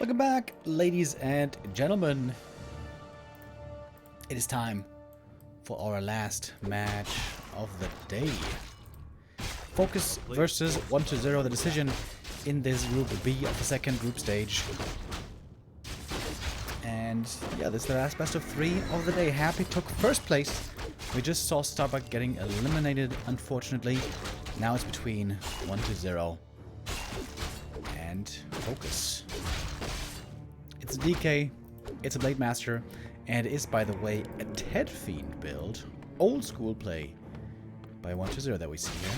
Welcome back, ladies and gentlemen. It is time for our last match of the day. FoCuS versus 1-0, the decision in this Group B of the second group stage. And yeah, this is the last best of 3 of the day. Happy took first place. We just saw Starbuck getting eliminated, unfortunately. Now it's between 1-0 and FoCuS. It's a DK, it's a Blade Master, and it is, by the way, a TeD Fiend build. Old school play by 1-0 that we see here.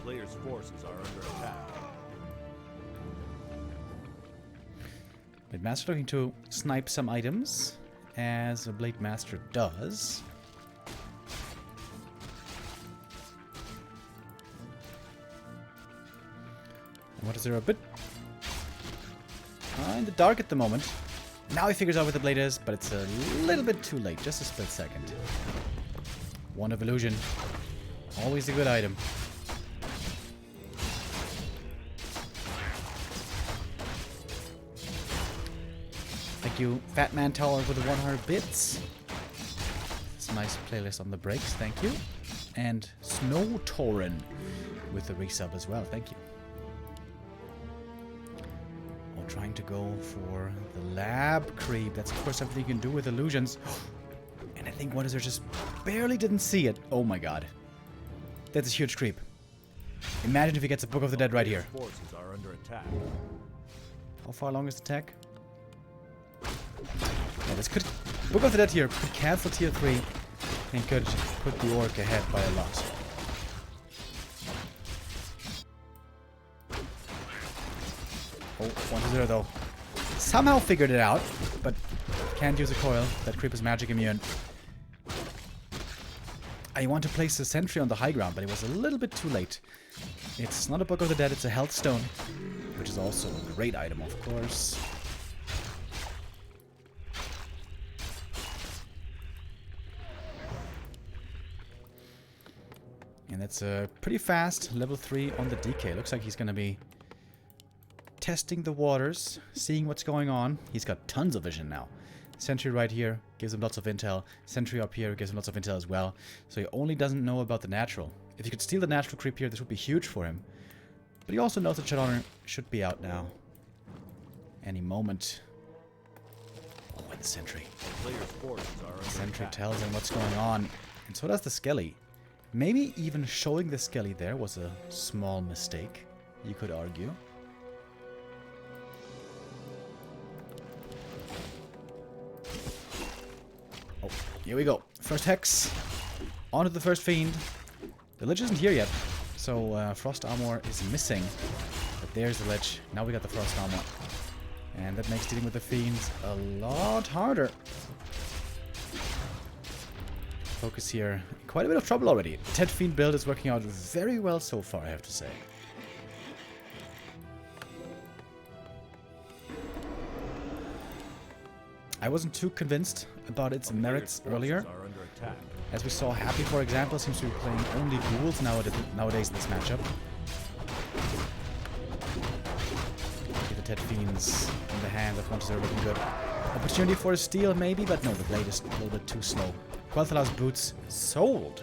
Players' forces are under attack. Blade Master looking to snipe some items, as a Blade Master does. And 1-0 a bit in the dark at the moment. Now he figures out where the blade is, but it's a little bit too late, just a split second. Wand of Illusion, always a good item. Thank you, Fat Man Tower, with the 100 bits. It's a nice playlist on the breaks, thank you. And Snow Torin with the resub as well, thank you. We're trying to go for the lab creep. That's of course something you can do with illusions. And I think what is there just barely didn't see it. Oh my god. That's a huge creep. Imagine if he gets a Book of the Dead right here. Forces are under attack. How far along is the tech? Yeah, this could... Book of the Dead here could cancel tier 3 and could put the orc ahead by a lot. Oh, 1-0 though. Somehow figured it out, but can't use a coil. That creep is magic immune. I want to place a sentry on the high ground, but it was a little bit too late. It's not a Book of the Dead, it's a health stone, which is also a great item, of course. And that's pretty fast, level 3 on the DK. Looks like he's going to be testing the waters, seeing what's going on. He's got tons of vision now. Sentry right here gives him lots of intel. Sentry up here gives him lots of intel as well. So he only doesn't know about the natural. If he could steal the natural creep here, this would be huge for him. But he also knows that Shadowrunner should be out now. Any moment. Oh, and the Sentry. Players' forces are under Sentry attack. tells him what's going on. And so does the Skelly. Maybe even showing the Skelly there was a small mistake, you could argue. Oh, here we go. First Hex. On to the first Fiend. The Lich isn't here yet, so Frost Armor is missing. But there's the Lich. Now we got the Frost Armor. And that makes dealing with the Fiends a lot harder. FoCuS here. Quite a bit of trouble already. TeD Fiend build is working out very well so far, I have to say. I wasn't too convinced about its merits earlier. Are under attack. As we saw, Happy, for example, seems to be playing only ghouls nowadays in this matchup. Give the TeD Fiends in the hand of 1-0 looking good. Opportunity for a steal, maybe, but no, the blade is a little bit too slow. Quel'Thala's boots sold.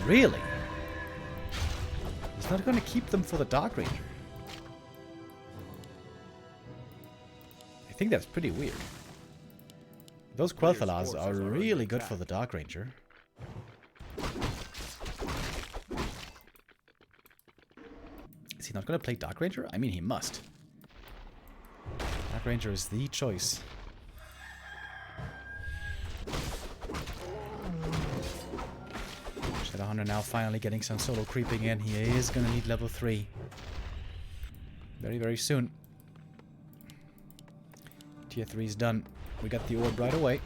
Really? He's not going to keep them for the Dark Ranger. I think that's pretty weird. Those Quel'Thalas are really good for the Dark Ranger. Is he not going to play Dark Ranger? I mean, he must. Dark Ranger is the choice. Shadowhunter now finally getting some solo creeping in. He is going to need level 3. Very, very soon. Tier 3 is done. We got the orb right away.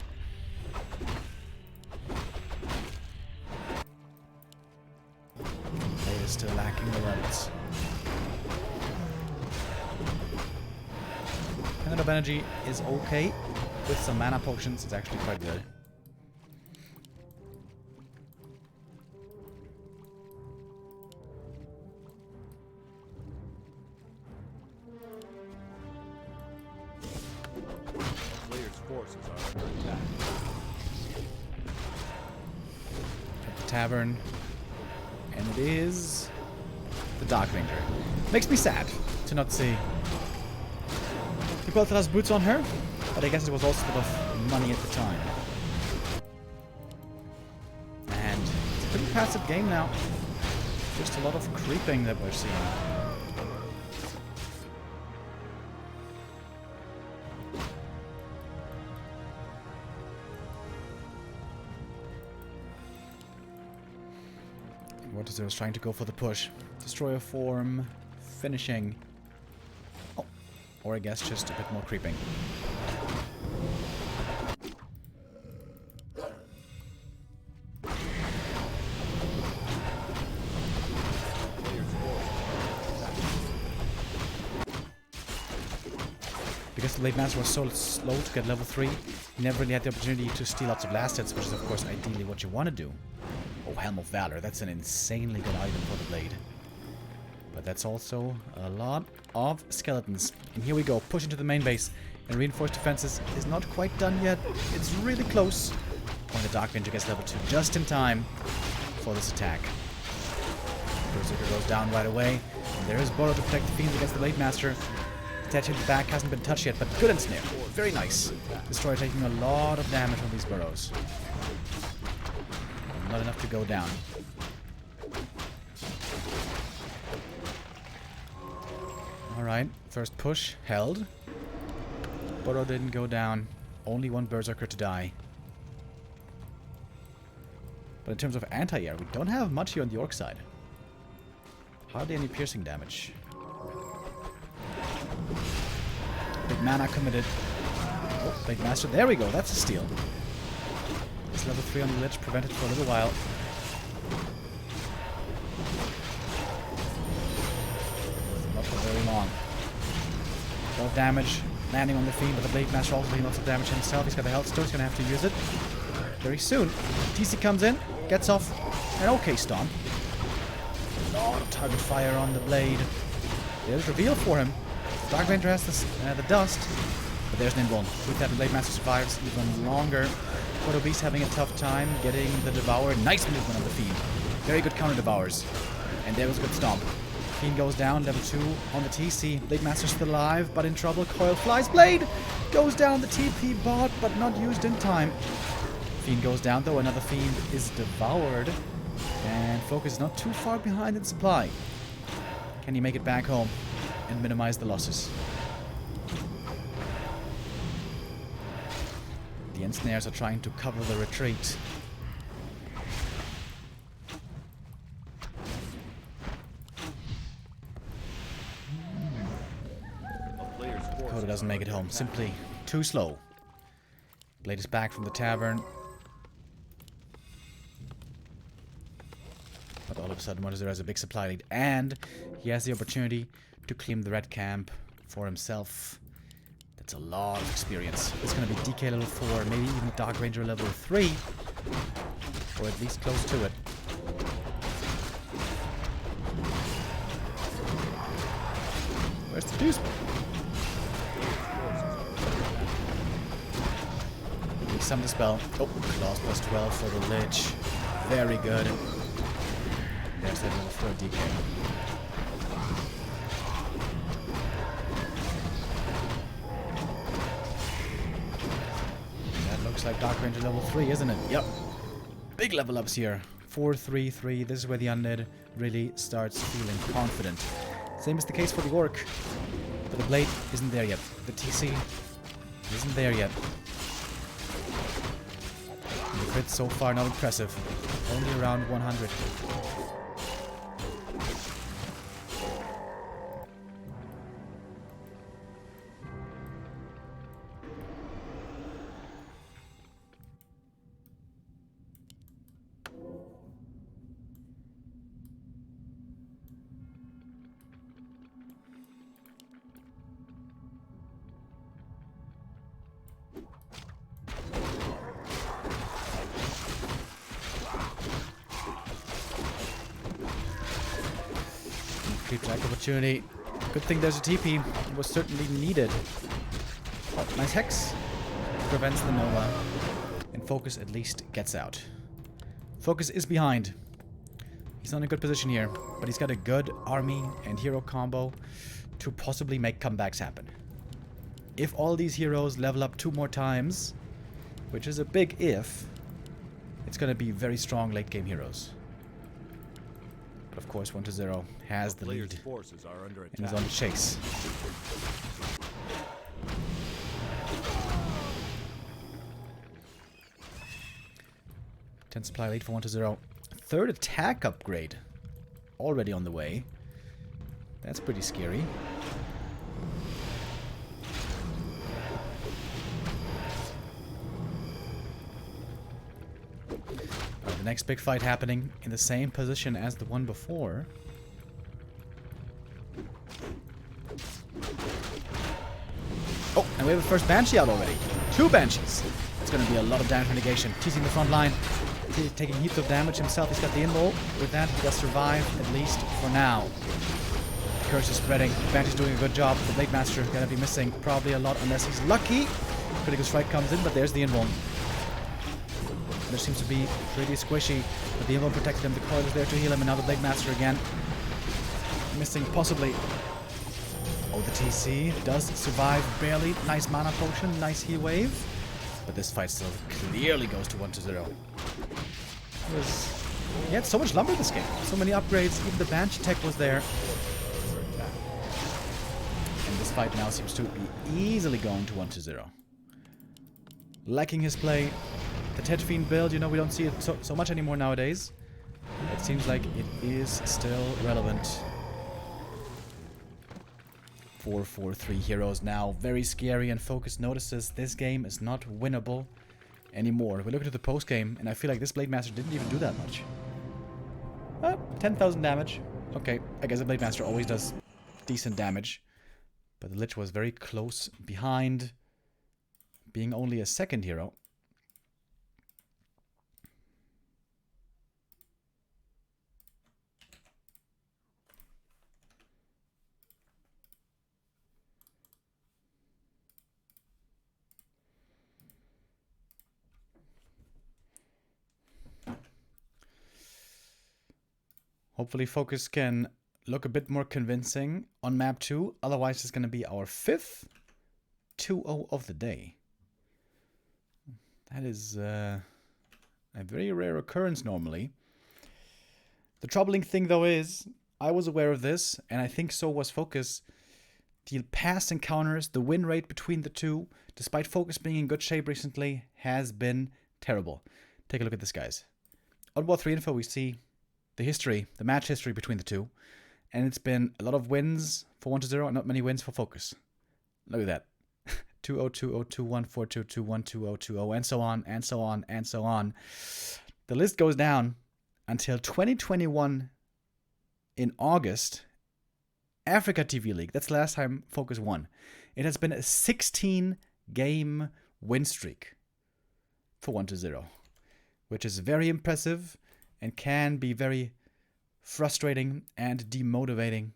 is still lacking the levels. Pendant of Energy is okay. With some mana potions, it's actually quite good. Player's forces are under attack. At the tavern. And it is the Dark Ranger. Makes me sad to not see the Quel'Thalas boots on her, but I guess it was also a bit of money at the time. And it's a pretty passive game now. Just a lot of creeping that we're seeing. Warcraft is trying to go for the push. Destroyer form, finishing. Oh, or I guess just a bit more creeping. Because the Blade Master was so slow to get level 3, he never really had the opportunity to steal lots of last hits, which is of course ideally what you want to do. Oh, Helm of Valor, that's an insanely good item for the blade. But that's also a lot of skeletons. And here we go, push into the main base. And reinforced defenses is not quite done yet. It's really close. When the Dark Ranger gets level 2 just in time for this attack. Berserker goes down right away. And there is Burrow to protect the Fiends against the Blade Master. The statue in the back hasn't been touched yet, but good ensnare. Very nice. Destroyer taking a lot of damage from these burrows. Not enough to go down. Alright, first push held. Burrow didn't go down. Only one Berserker to die. But in terms of anti-air, we don't have much here on the Orc side. Hardly any piercing damage. Big mana committed. Oh, Big Master. There we go. That's a steal. This level 3 on the ledge prevented for a little while. Not for very long. 12 damage. Landing on the Fiend, but the Blade Master also doing lots of damage himself. He's got the health stone. He's going to have to use it very soon. TC comes in. Gets off. An okay stomp. A lot of target fire on the blade. There's reveal for him. Dark Ranger has the dust, but there's an invuln. With that, the Blade Master survives even longer. Proto Beast having a tough time getting the Devourer. Nice movement on the Fiend. Very good counter Devours. And there was a good stomp. Fiend goes down, level 2 on the TC. Blade Master's still alive, but in trouble. Coil flies. Blade goes down the TP bot, but not used in time. Fiend goes down, though. Another Fiend is devoured. And FoCuS is not too far behind in supply. Can he make it back home and minimize the losses? The ensnares are trying to cover the retreat. Dakota doesn't make it home. Simply too slow. Blade is back from the tavern. But all of a sudden, Warcraft has a big supply lead. And he has the opportunity to claim the red camp for himself. That's a lot of experience. It's going to be DK level 4, maybe even Dark Ranger level 3. Or at least close to it. Where's the deuce? We summon the spell. Oh, claws plus 12 for the Lich. Very good. There's that level 4 DK. That looks like Dark Ranger level 3, isn't it? Yep. Big level ups here. 4, 3, 3. This is where the undead really starts feeling confident. Same is the case for the Orc. But the Blade isn't there yet. The TC isn't there yet. And the crit so far not impressive. Only around 100. Creep track opportunity. Good thing there's a TP. It was certainly needed. Oh, nice Hex. Prevents the Nova. And FoCuS at least gets out. FoCuS is behind. He's not in a good position here. But he's got a good army and hero combo to possibly make comebacks happen. If all these heroes level up 2 more times, which is a big if, it's going to be very strong late game heroes. But of course 1-0 has the lead forces are under attack. and is on the chase. Ten supply lead for 1-0. Third attack upgrade already on the way. That's pretty scary. The next big fight happening in the same position as the one before. Oh, and we have a first Banshee out already. 2 Banshees. It's going to be a lot of damage mitigation. Teasing the front line. Taking heaps of damage himself. He's got the invul. With that, he does survive, at least for now. Curse is spreading. Banshee's doing a good job. The Blade Master going to be missing probably a lot unless he's lucky. Critical Strike comes in, but there's the invul. There seems to be pretty squishy, but the invul protected him. The coil is there to heal him, and now the Blade Master again. Missing, possibly. Oh, the TC does survive barely. Nice mana potion, nice heal wave. But this fight still clearly goes to 1-0. He had so much lumber this game. So many upgrades. Even the Banshee tech was there. And this fight now seems to be easily going to 1-0. Lacking his play. The TeD Fiend build, you know, we don't see it so much anymore nowadays. It seems like it is still relevant. 4-4-3 heroes now. Very scary, and FoCuS notices this game is not winnable anymore. We look into the post game, and I feel like this Blade Master didn't even do that much. 10,000 damage. Okay, I guess the Blade Master always does decent damage. But the Lich was very close behind, being only a second hero. Hopefully FoCuS can look a bit more convincing on map 2. Otherwise, it's going to be our 5th 2-0 of the day. That is a very rare occurrence normally. The troubling thing, though, is I was aware of this, and I think so was FoCuS. The past encounters, the win rate between the two, despite FoCuS being in good shape recently, has been terrible. Take a look at this, guys. On War 3 info, we see the history, the match history between the two. And it's been a lot of wins for 1-0 and not many wins for FoCuS. Look at that. 2-0, 2-0, 2-1, 4-2, 2-1, 2-0, 2-0, and so on, and so on, and so on. The list goes down until 2021 in August. Africa TV League. That's the last time FoCuS won. It has been a 16-game win streak for 1-0, which is very impressive and can be very frustrating and demotivating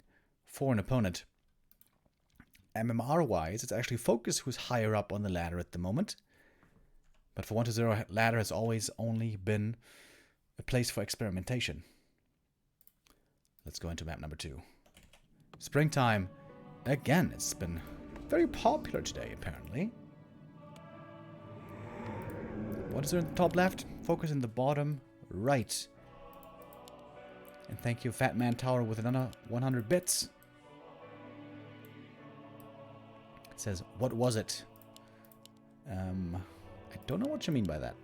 for an opponent. MMR-wise, it's actually FoCuS who's higher up on the ladder at the moment. But for 1-0, ladder has always only been a place for experimentation. Let's go into map number 2. Springtime. Again, it's been very popular today, apparently. 1-0 in the top left, FoCuS in the bottom right. And thank you, Fat Man Tower, with another 100 bits. It says, what was it? I don't know what you mean by that.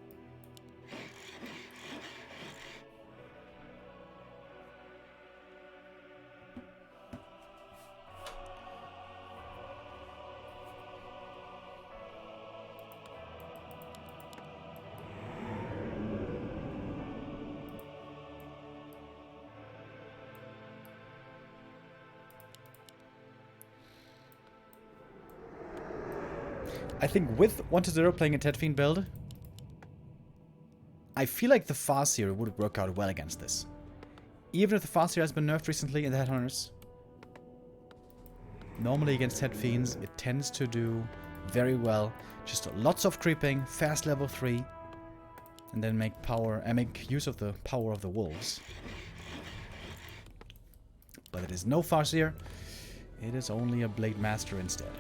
I think with 1-0 playing a TeD Fiend build, I feel like the FoCuS would work out well against this. Even if the FoCuS has been nerfed recently in the Headhunters, Normally against TeD Fiends, it tends to do very well. Just lots of creeping, fast level 3, and then make use of the power of the wolves. But it is no Farseer. It is only a Blade Master instead.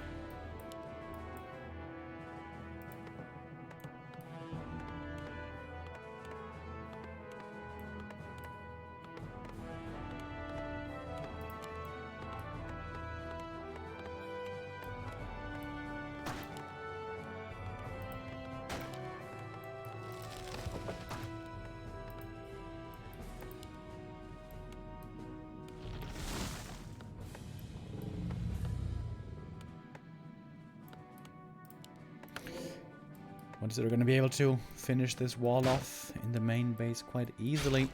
Once they're going to be able to finish this wall off in the main base quite easily.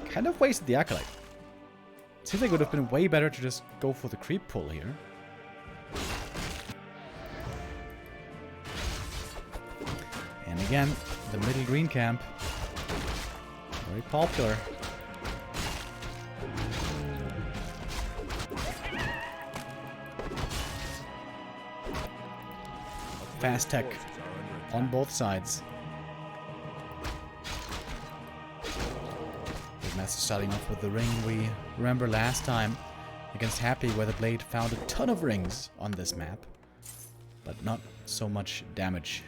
Kind of wasted the Acolyte. Seems like it would have been way better to just go for the creep pull here. And again, the middle green camp. Very popular. Fast tech on both sides. Big Master starting off with the ring. We remember last time against Happy where the Blade found a ton of rings on this map, but not so much damage.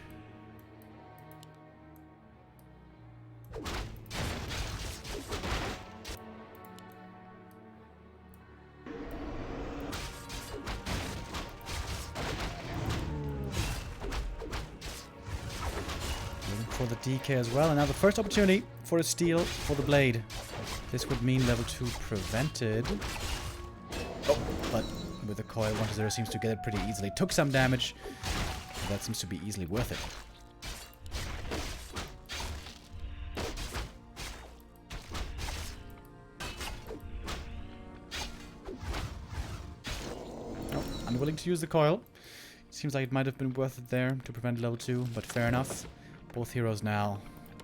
For the DK as well, and now the first opportunity for a steal for the Blade. This would mean level 2 prevented. Oh, but with the coil, 1-0 seems to get it pretty easily. Took some damage, but that seems to be easily worth it. Oh, unwilling to use the coil. Seems like it might have been worth it there to prevent level 2, but fair enough. Both heroes now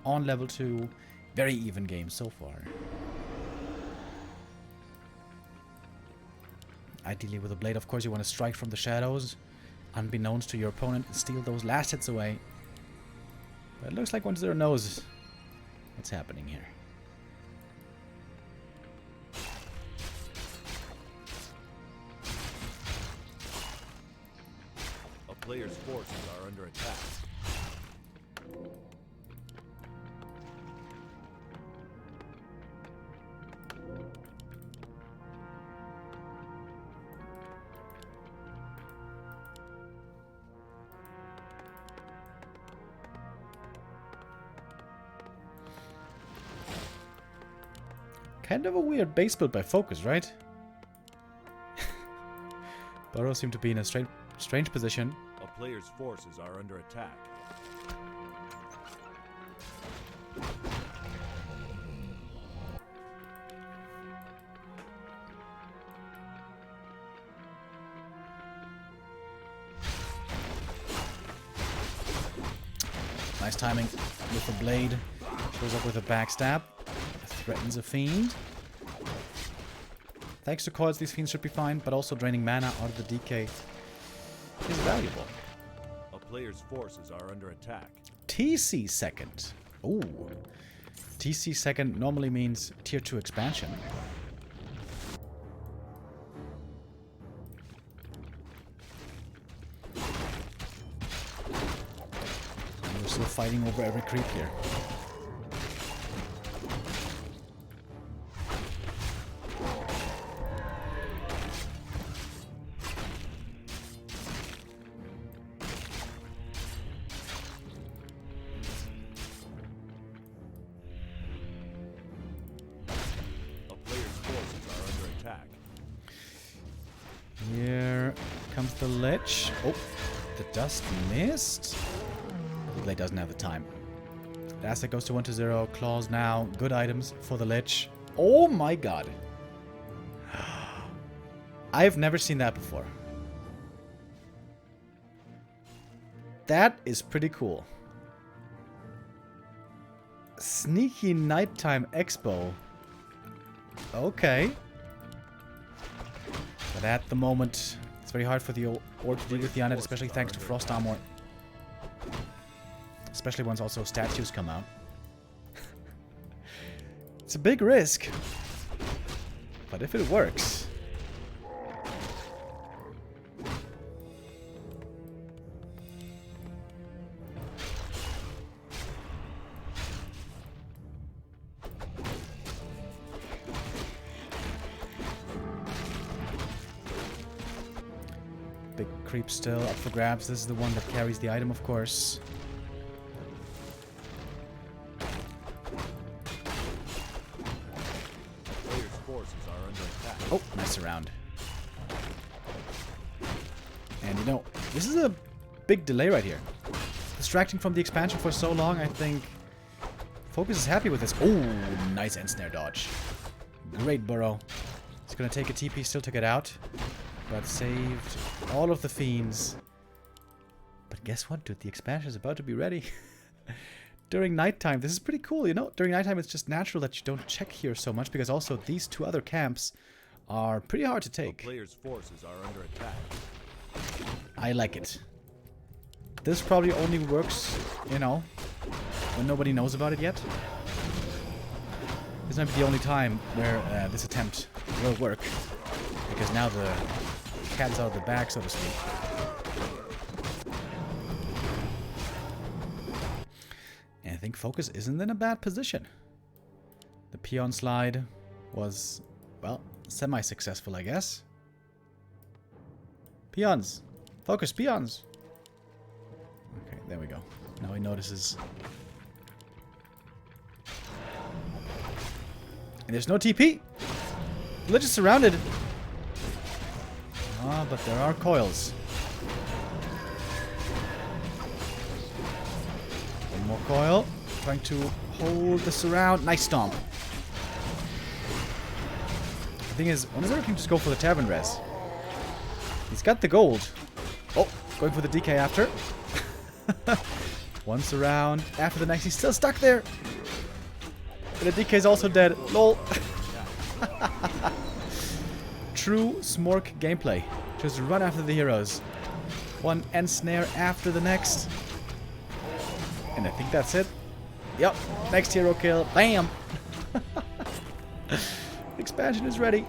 on level 2. Very even game so far. Ideally with a Blade, of course, you want to strike from the shadows, unbeknownst to your opponent, and steal those last hits away. But it looks like 1-0 knows what's happening here. A player's forces are under attack. Kind of a weird base build by FoCuS, right? Burrows seem to be in a strange position. A player's forces are under attack. Nice timing with the Blade. Shows up with a backstab. Threatens a Fiend. Thanks to coils, these Fiends should be fine, but also draining mana out of the DK is valuable. A player's forces are under attack. TC second. Ooh. TC second normally means tier 2 expansion. And we're still fighting over every creep here. Here comes the Lich. Oh, the dust missed. The Blade doesn't have the time. The asset goes to 1-0. Claws now. Good items for the Lich. Oh my god. I've never seen that before. That is pretty cool. Sneaky nighttime expo. Okay. But at the moment, it's very hard for the orc to deal with the undead, especially thanks to frost armor. Especially once also statues come out. It's a big risk. But if it works... Big creep still up for grabs. This is the one that carries the item, of course. Players' forces are under attack. Oh, nice round. And you know, this is a big delay right here. Distracting from the expansion for so long, I think FoCuS is happy with this. Oh, nice end snare dodge. Great burrow. It's gonna take a TP still to get out. But saved all of the fiends. But guess what, dude? The expansion is about to be ready. During nighttime, this is pretty cool, you know? During nighttime, it's just natural that you don't check here so much, because also these two other camps are pretty hard to take. Players' forces are under attack. I like it. This probably only works, you know, when nobody knows about it yet. This might be the only time where this attempt will work. Because now the cat's out of the bag, so to speak. And I think FoCuS isn't in a bad position. The peon slide was, well, semi-successful, I guess. Peons! FoCuS, peons! Okay, there we go. Now he notices. And there's no TP! Village is surrounded! Ah, but there are coils. One more coil. Trying to hold this around. Nice stomp. The thing is, when does everything just go for the tavern res? He's got the gold. Oh, going for the DK after. Once around. After the next, he's still stuck there. But the DK is also dead. Lol. True Smork gameplay. Just run after the heroes. One end snare after the next. And I think that's it. Yep. Next hero kill. Bam! Expansion is ready.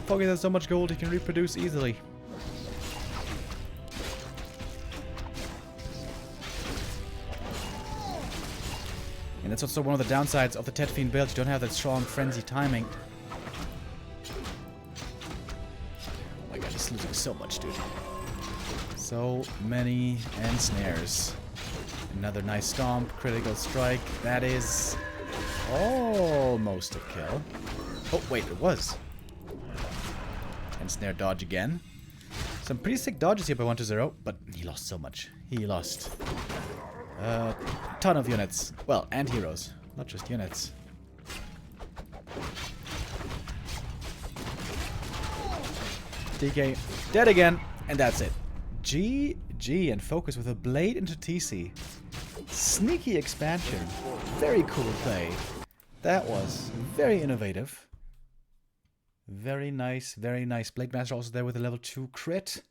FoCuS has so much gold he can reproduce easily. And that's also one of the downsides of the TeD Fiend build. You don't have that strong frenzy timing. Losing so much, dude. So many end snares. Another nice stomp, critical strike. That is almost a kill. Oh, wait, it was. End snare dodge again. Some pretty sick dodges here by 1-0, but he lost so much. He lost a ton of units. Well, and heroes, not just units. DK dead again, and that's it. GG, and FoCuS with a blade into TC. Sneaky expansion. Very cool play. That was very innovative. Very nice, very nice. Blade Master also there with a level 2 crit.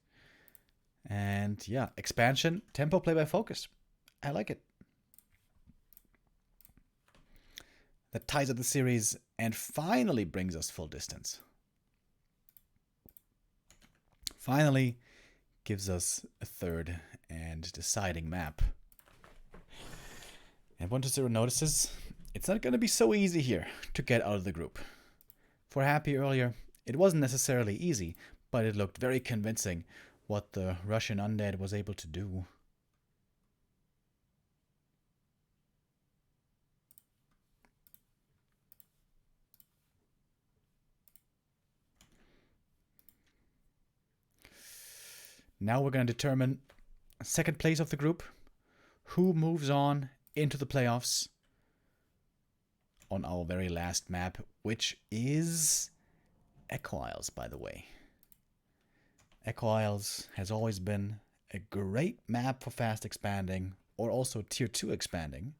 And yeah, expansion, tempo play by FoCuS. I like it. That ties up the series and finally brings us full distance. Finally gives us a third and deciding map. And 1-0 notices it's not going to be so easy here to get out of the group. For Happy earlier, it wasn't necessarily easy, but it looked very convincing what the Russian undead was able to do. Now we're going to determine second place of the group, who moves on into the playoffs on our very last map, which is Echo Isles, by the way. Echo Isles has always been a great map for fast expanding, or also tier 2 expanding.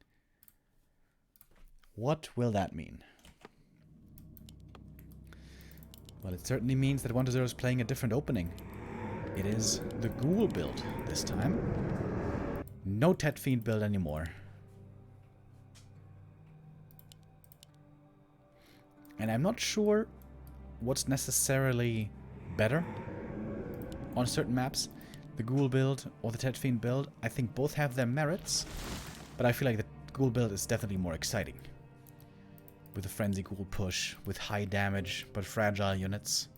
What will that mean? Well, it certainly means that 1-0 is playing a different opening. It is the Ghoul build this time. No TeD Fiend build anymore. And I'm not sure what's necessarily better on certain maps. The Ghoul build or the TeD Fiend build. I think both have their merits. But I feel like the Ghoul build is definitely more exciting. With a Frenzy Ghoul push, with high damage but fragile units.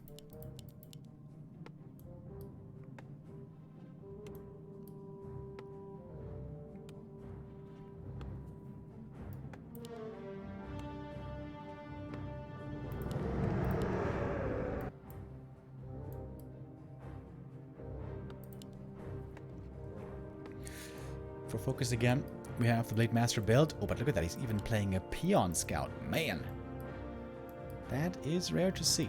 For FoCuS again, we have the Blade Master build. Oh, but look at that, he's even playing a Peon Scout. Man, that is rare to see.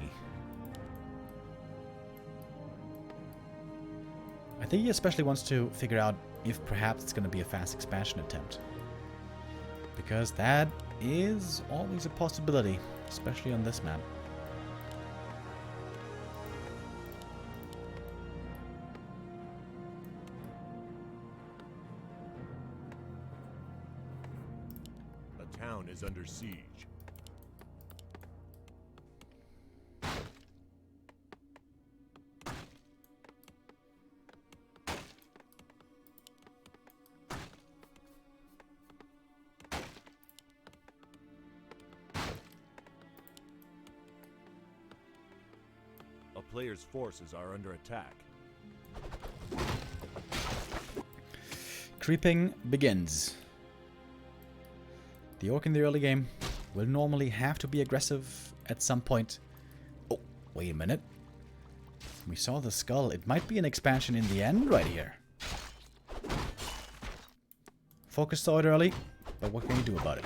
I think he especially wants to figure out if perhaps it's going to be a fast expansion attempt. Because that is always a possibility, especially on this map. Town is under siege. A player's forces are under attack. Creeping begins. The Orc in the early game will normally have to be aggressive at some point. Oh, wait a minute. We saw the skull. It might be an expansion in the end right here. FoCuS saw it early, but what can you do about it?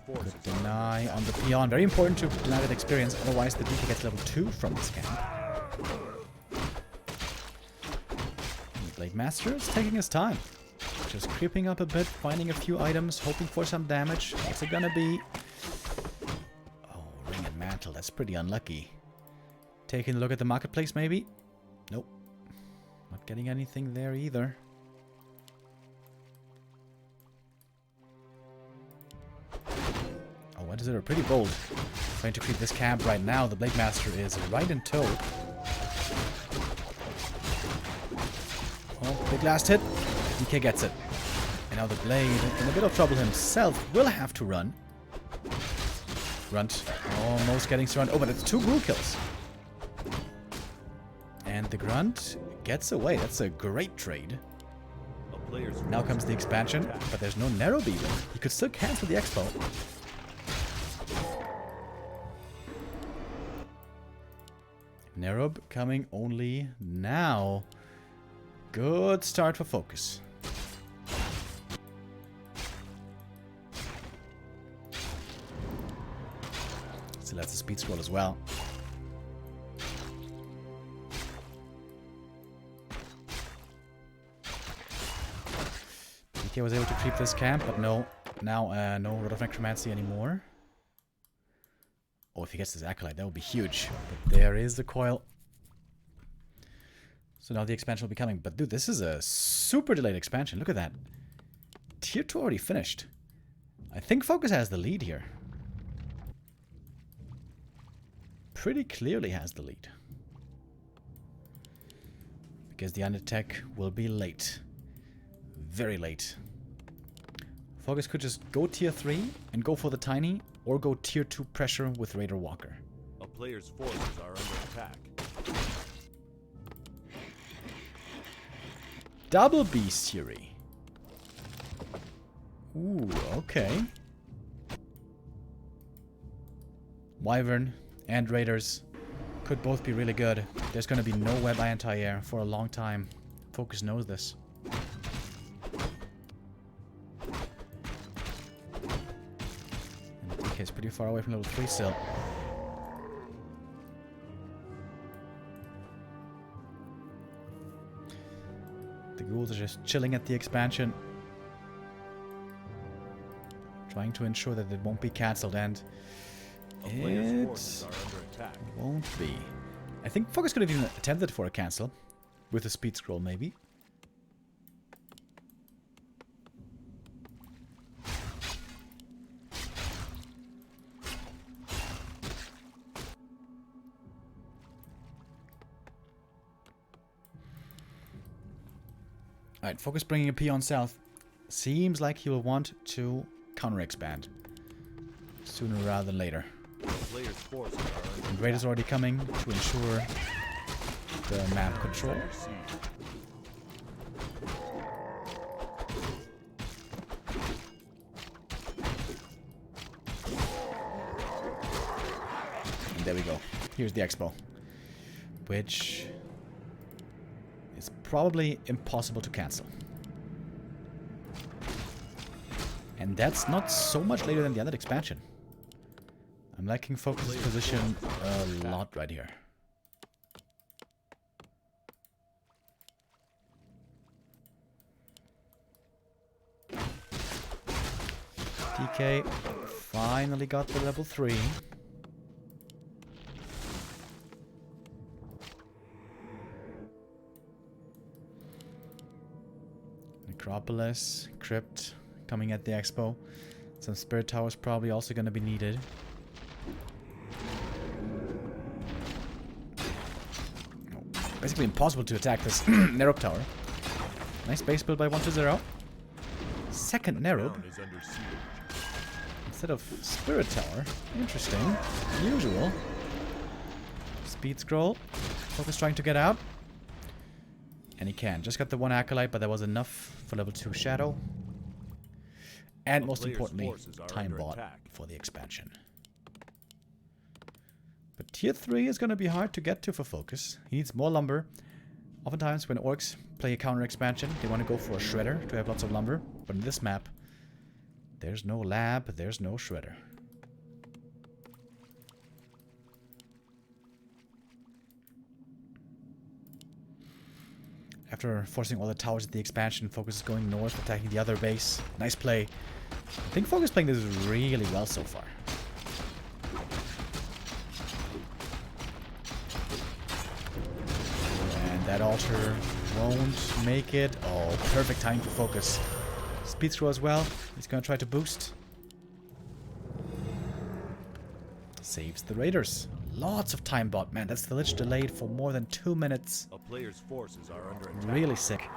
Good deny on the Peon. Very important to deny that experience, otherwise the DK gets level 2 from this camp. The Blade Master is taking his time. Just creeping up a bit, finding a few items, hoping for some damage. What's it gonna be? Oh, Ring and Mantle. That's pretty unlucky. Taking a look at the marketplace, maybe? Nope. Not getting anything there either. What is it? Pretty bold. Trying to creep this camp right now. The Blade Master is right in tow. Oh, big last hit. DK gets it. And now the Blade, in a bit of trouble himself, will have to run. Grunt almost getting surrounded. Oh, but it's 2 Ghoul kills. And the Grunt gets away. That's a great trade. Now comes the expansion, but there's no Narrow Beaver. He could still cancel the expo. Nerob coming only now. Good start for FoCuS. Still has the speed scroll as well. DK was able to creep this camp, but no. Now no Rod of Necromancy anymore. Oh, if he gets this Acolyte, that would be huge. But there is the coil. So now the expansion will be coming. But dude, this is a super delayed expansion. Look at that. Tier 2 already finished. I think FoCuS has the lead here. Pretty clearly has the lead. Because the Undertech will be late. Very late. FoCuS could just go tier 3 and go for the Tiny, or go tier 2 pressure with Raider Walker. A player's forces are under attack. Double Beast Fury. Ooh, okay. Wyvern and Raiders could both be really good. There's going to be no web anti-air for a long time. FoCuS knows this. And DK is pretty far away from level 3 still. The ghouls are just chilling at the expansion. Trying to ensure that it won't be cancelled, and it won't be. I think FoCuS could have even attempted for a cancel. With a speed scroll, maybe. Alright, FoCuS bringing a peon south. Seems like he will want to counter-expand. Sooner rather than later. And Raid is already coming to ensure the map control. And there we go. Here's the expo. Which is probably impossible to cancel. And that's not so much later than the other expansion. I'm liking FoCuS' position a lot right here. DK finally got the level 3. Necropolis, Crypt coming at the expo. Some spirit towers probably also going to be needed. Basically impossible to attack this Nerub tower. Nice base build by 120. Second Nerub. Instead of spirit tower. Interesting. Unusual. Speed scroll. FoCuS trying to get out. And he can. Just got the one acolyte, but that was enough for level 2 shadow. And most importantly, time bought for the expansion. But tier 3 is going to be hard to get to for FoCuS. He needs more lumber. Oftentimes when orcs play a counter expansion, they want to go for a shredder to have lots of lumber. But in this map, there's no lab, there's no shredder. After forcing all the towers at the expansion, FoCuS is going north, attacking the other base. Nice play. I think FoCuS playing this really well so far. And that altar won't make it. Oh, perfect time for FoCuS. Speed throw as well. He's going to try to boost. Saves the raiders. Lots of time bought, man. That's the lich delayed for more than 2 minutes. A player's forces are under attack. Really sick.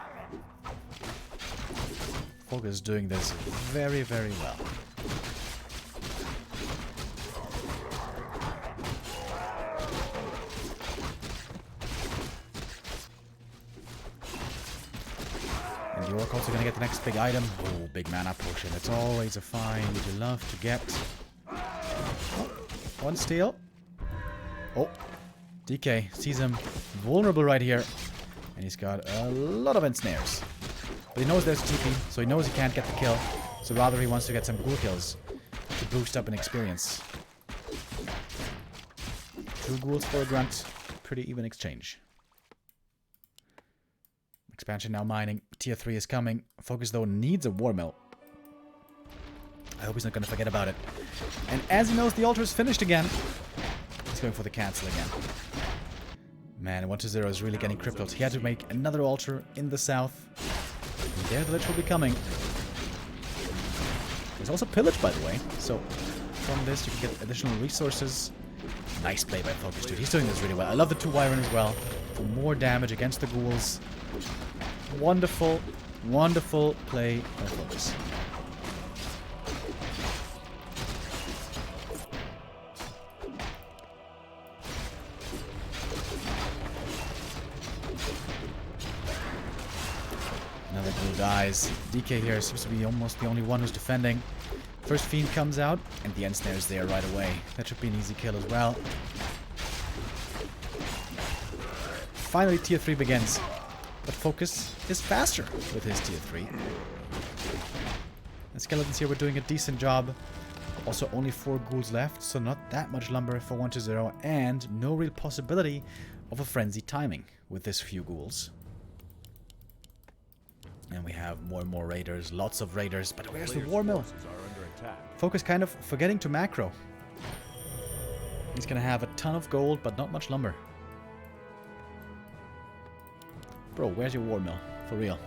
FoCuS is doing this very, very well. And the Orc also gonna get the next big item. Oh, big mana potion. It's always a find you love to get. Oh, one steal. Oh, DK sees him vulnerable right here. And he's got a lot of ensnares. But he knows there's a TP, so he knows he can't get the kill. So rather he wants to get some ghoul kills to boost up in experience. 2 ghouls for a grunt. Pretty even exchange. Expansion now mining. Tier 3 is coming. FoCuS though needs a war mill. I hope he's not going to forget about it. And as he knows the altar is finished again, he's going for the cancel again. Man, 120 is really getting crippled. He had to make another altar in the south. And there the lich will be coming. There's also pillage, by the way. So from this you can get additional resources. Nice play by FoCuS, dude. He's doing this really well. I love the 2 Wyvern as well. For more damage against the ghouls. Wonderful, wonderful play by FoCuS. Another ghoul dies. DK here seems to be almost the only one who's defending. First Fiend comes out, and the Ensnare is there right away. That should be an easy kill as well. Finally, tier 3 begins. But FoCuS is faster with his tier 3. The skeletons here were doing a decent job. Also, only 4 ghouls left, so not that much lumber for 120, and no real possibility of a frenzied timing with this few ghouls. And we have more and more raiders, lots of raiders. But where's the Players' war mill? forces are under attack. FoCuS kind of forgetting to macro. He's gonna have a ton of gold, but not much lumber. Bro, where's your war mill? For real.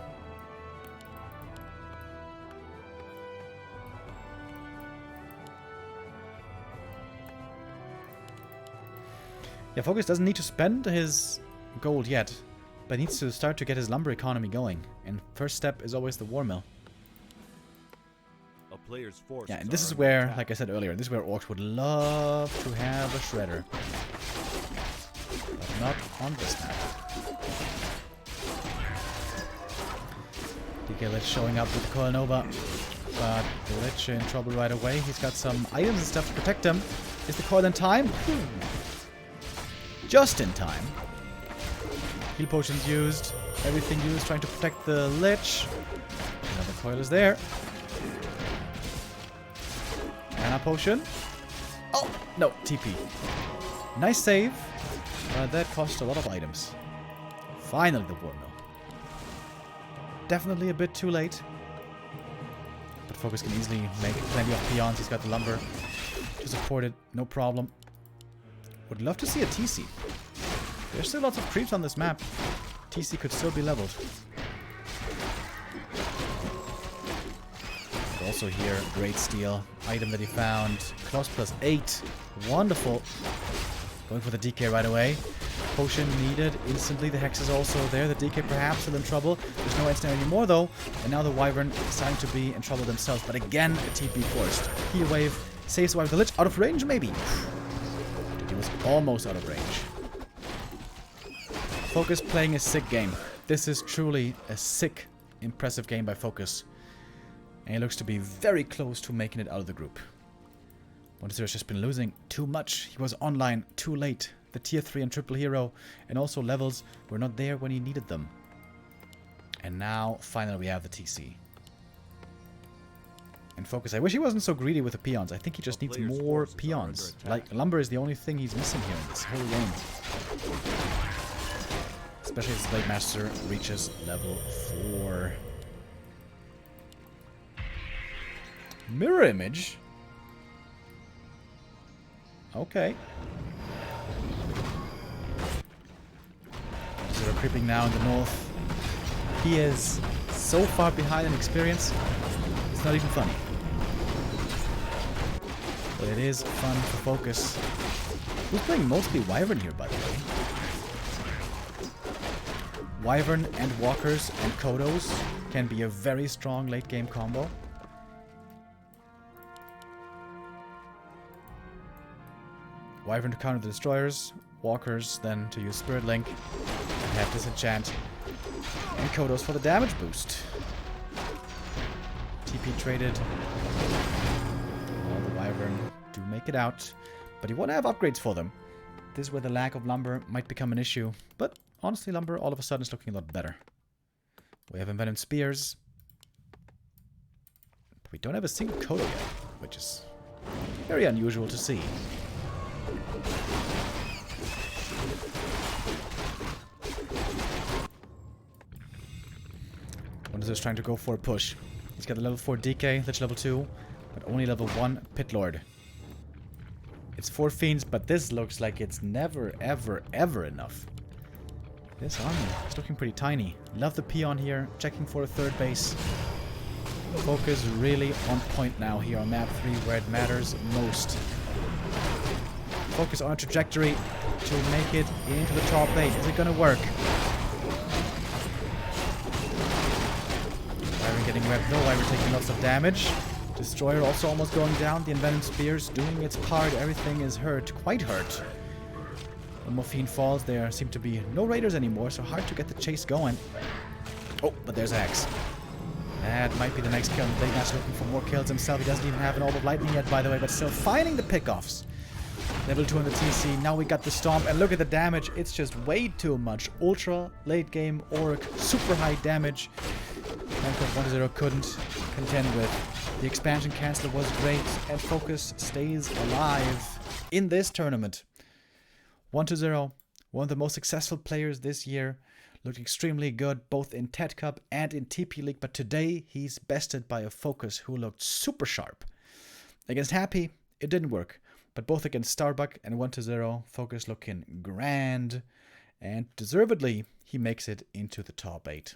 Yeah, FoCuS doesn't need to spend his gold yet, but needs to start to get his lumber economy going. And first step is always the war mill. A player's forces Yeah, and this are is under where, attack. like I said earlier, this is where orcs would love to have a shredder. But not on this map. DK Lich showing up with the Coil Nova. But the Lich in trouble right away. He's got some items and stuff to protect him. Is the Coil in time? Just in time. Heal potions used. Everything used trying to protect the Lich. Another Coil is there. Mana potion. Oh, no, TP. Nice save. But that cost a lot of items. Finally the war mill. Definitely a bit too late. But FoCuS can easily make plenty of peons. He's got the lumber to support it. No problem. Would love to see a TC. There's still lots of creeps on this map. TC could still be leveled. But also here, great steal. Item that he found. Claws +8. Wonderful. Going for the DK right away. Potion needed instantly. The Hex is also there. The DK perhaps still in trouble. There's no instant anymore though. And now the Wyvern is starting to be in trouble themselves. But again, a TP forced. Heal wave saves the Wyvern. The Lich out of range maybe. He was almost out of range. FoCuS playing a sick game. This is truly a sick, impressive game by FoCuS. And he looks to be very close to making it out of the group. WC3 has just been losing too much. He was online too late. The tier 3 and triple hero and also levels were not there when he needed them. And now, finally, we have the TC. And FoCuS, I wish he wasn't so greedy with the peons. I think he just needs more peons. Like, lumber is the only thing he's missing here in this whole game. Especially as Blade Master reaches level 4. Mirror image? Okay. Zero creeping now in the north. He is so far behind in experience, it's not even funny. But it is fun for FoCuS. Who's playing mostly Wyvern here, by the way? Wyvern and Walkers and Kodos can be a very strong late game combo. Wyvern to counter the destroyers, Walkers then to use Spirit Link and have Disenchant, and Kodos for the damage boost. TP traded. Well, the Wyvern do make it out, but you want to have upgrades for them. This is where the lack of lumber might become an issue, but honestly, lumber all of a sudden is looking a lot better. We have Envenomed Spears, but we don't have a single Kodo yet, which is very unusual to see. WC3 is trying to go for a push. He's got the level 4 DK, Lich level 2, but only level 1 Pit Lord. It's 4 Fiends, but this looks like it's never, ever, ever enough. This army is looking pretty tiny. Love the peon here, checking for a third base. FoCuS really on point now here on map 3 where it matters most. FoCuS on a trajectory to make it into the top 8. Is it gonna work? Wyvern getting webbed. No, Wyvern taking lots of damage. Destroyer also almost going down. The Envenomed Spears doing its part. Everything is hurt. Quite hurt. When Morphine falls, there seem to be no raiders anymore, so hard to get the chase going. Oh, but there's Axe. That might be the next kill. Blade Master looking for more kills himself. He doesn't even have an Orb of Lightning yet, by the way, but still finding the pickoffs. Level 2 on the TC. Now we got the Stomp, and look at the damage. It's just way too much. Ultra late game Orc, super high damage. WC3 couldn't contend with. The expansion canceller was great, and FoCuS stays alive in this tournament. 1-0, one of the most successful players this year. Looked extremely good both in TeD Cup and in TP League, but today he's bested by a FoCuS who looked super sharp. Against Happy, it didn't work, but both against Starbuck and 1-0, FoCuS looking grand, and deservedly, he makes it into the top 8.